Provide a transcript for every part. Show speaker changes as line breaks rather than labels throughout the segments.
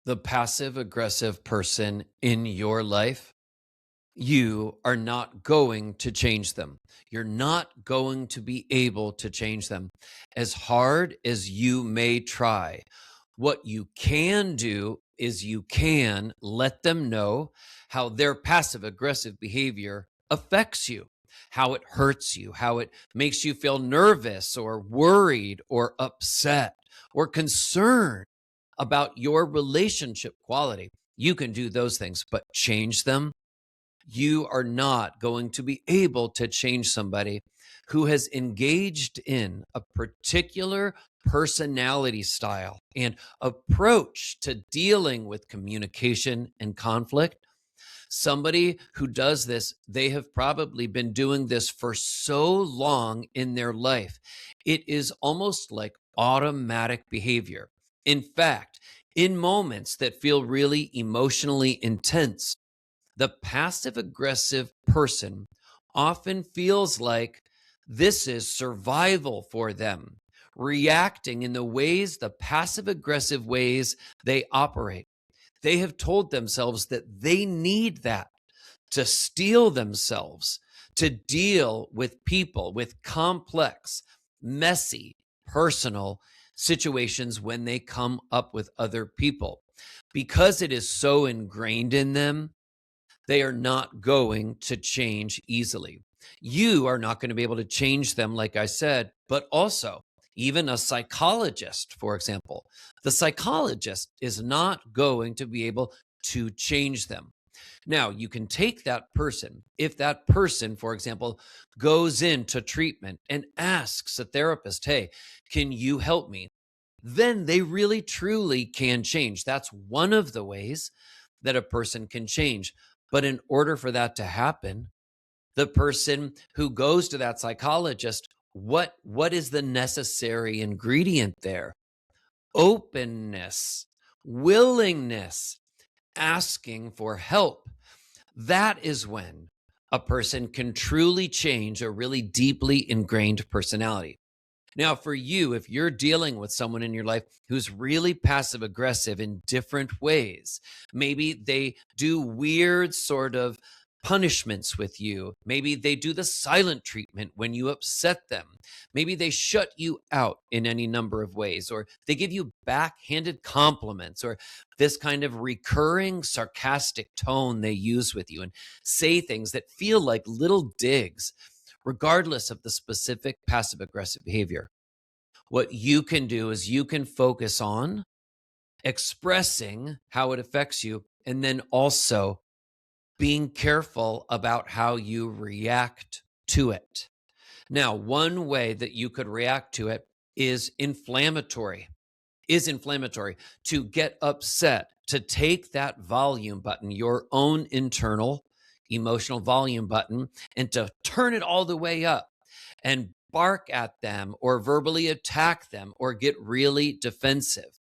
The passive aggressive person in your life, you are not going to change them. You're not going to be able to change them as hard as you may try. What you can do is you can let them know how their passive aggressive behavior affects you, how it hurts you, how it makes you feel nervous or worried or upset or concerned about your relationship quality. You can do those things, but change them. You are not going to be able to change somebody who has engaged in a particular personality style and approach to dealing with communication and conflict. Somebody who does this, they have probably been doing this for so long in their life. It is almost like automatic behavior. In fact, in moments that feel really emotionally intense, the passive aggressive person often feels like this is survival for them, reacting in the passive aggressive ways they operate. They have told themselves that they need that to steel themselves, to deal with people, with complex, messy, personal situations when they come up with other people. Because it is so ingrained in them, they are not going to change easily. You are not going to be able to change them, like I said, but also, even a psychologist, for example, the psychologist is not going to be able to change them. Now, you can take that person. If that person, for example, goes into treatment and asks a therapist, hey, can you help me? Then they really truly can change. That's one of the ways that a person can change. But in order for that to happen, the person who goes to that psychologist, what is the necessary ingredient there? Openness, willingness, asking for help. That is when a person can truly change a really deeply ingrained personality. Now, for you, if you're dealing with someone in your life who's really passive aggressive in different ways, maybe they do weird sort of punishments with you. Maybe they do the silent treatment when you upset them. Maybe they shut you out in any number of ways, or they give you backhanded compliments, or this kind of recurring sarcastic tone they use with you and say things that feel like little digs, regardless of the specific passive aggressive behavior. What you can do is you can focus on expressing how it affects you and then also being careful about how you react to it. Now, one way that you could react to it is inflammatory to get upset, to take that volume button, your own internal emotional volume button, and to turn it all the way up and bark at them or verbally attack them or get really defensive.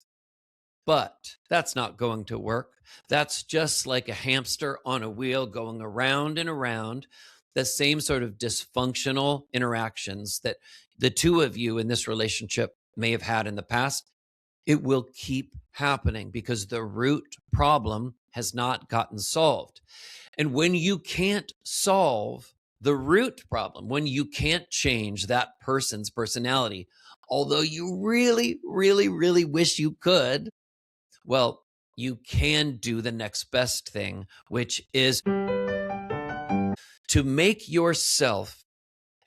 But that's not going to work. That's just like a hamster on a wheel going around and around, the same sort of dysfunctional interactions that the two of you in this relationship may have had in the past. It will keep happening because the root problem has not gotten solved. And when you can't solve the root problem, when you can't change that person's personality, although you really, really, really wish you could, well, you can do the next best thing, which is to make yourself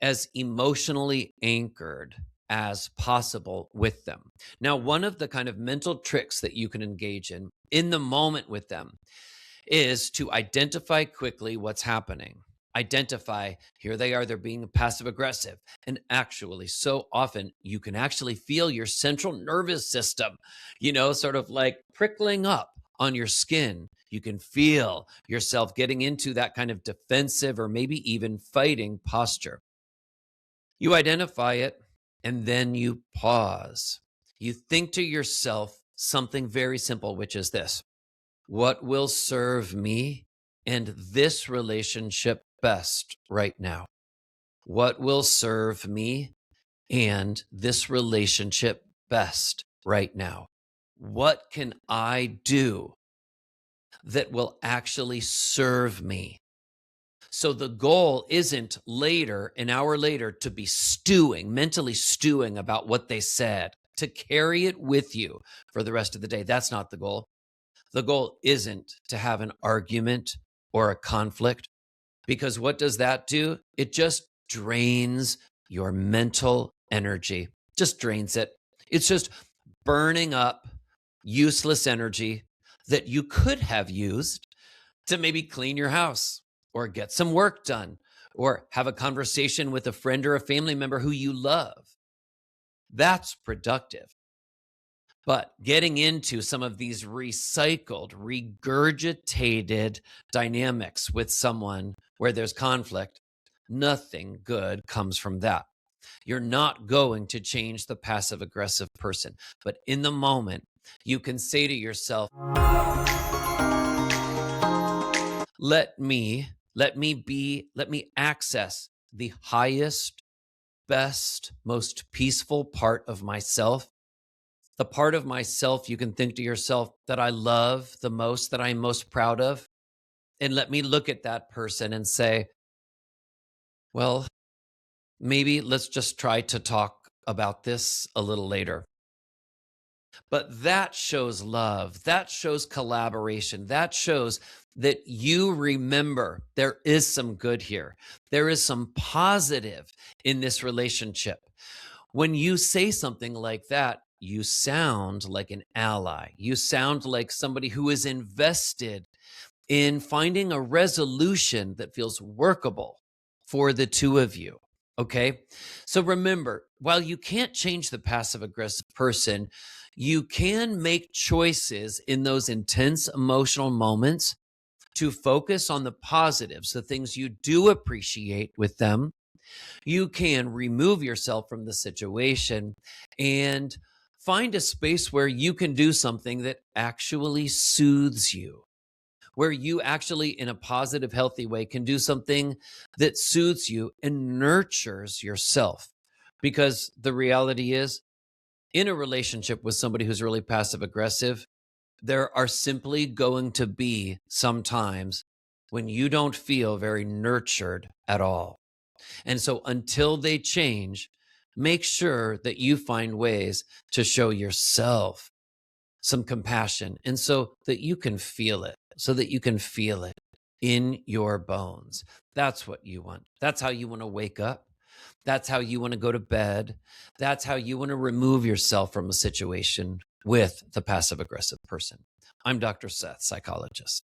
as emotionally anchored as possible with them. Now, one of the kind of mental tricks that you can engage in the moment with them is to identify quickly what's happening. Identify, here they are, they're being passive aggressive. And actually, so often you can actually feel your central nervous system, sort of like prickling up on your skin. You can feel yourself getting into that kind of defensive or maybe even fighting posture. You identify it and then you pause. You think to yourself something very simple, which is this: what will serve me and this relationship best right now? What will serve me and this relationship best right now? What can I do that will actually serve me? So the goal isn't later, an hour later, to be mentally stewing about what they said, to carry it with you for the rest of the day. That's not the goal. The goal isn't to have an argument or a conflict, because what does that do? It just drains your mental energy, just drains it. It's just burning up useless energy that you could have used to maybe clean your house or get some work done or have a conversation with a friend or a family member who you love. That's productive. But getting into some of these recycled, regurgitated dynamics with someone where there's conflict, nothing good comes from that. You're not going to change the passive aggressive person. But in the moment, you can say to yourself, let me access the highest, best, most peaceful part of myself. The part of myself you can think to yourself that I love the most, that I'm most proud of. And let me look at that person and say, well, maybe let's just try to talk about this a little later. But that shows love. That shows collaboration. That shows that you remember there is some good here. There is some positive in this relationship. When you say something like that, you sound like an ally. You sound like somebody who is invested in finding a resolution that feels workable for the two of you. Okay. So remember, while you can't change the passive aggressive person, you can make choices in those intense emotional moments to focus on the positives, the things you do appreciate with them. You can remove yourself from the situation and find a space where you can do something that actually soothes you, where you actually, in a positive, healthy way, can do something that soothes you and nurtures yourself. Because the reality is, in a relationship with somebody who's really passive aggressive, there are simply going to be some times when you don't feel very nurtured at all. And so until they change, make sure that you find ways to show yourself some compassion, and so that you can feel it, in your bones. That's what you want. That's how you want to wake up. That's how you want to go to bed. That's how you want to remove yourself from a situation with the passive aggressive person. I'm Dr. Seth, psychologist.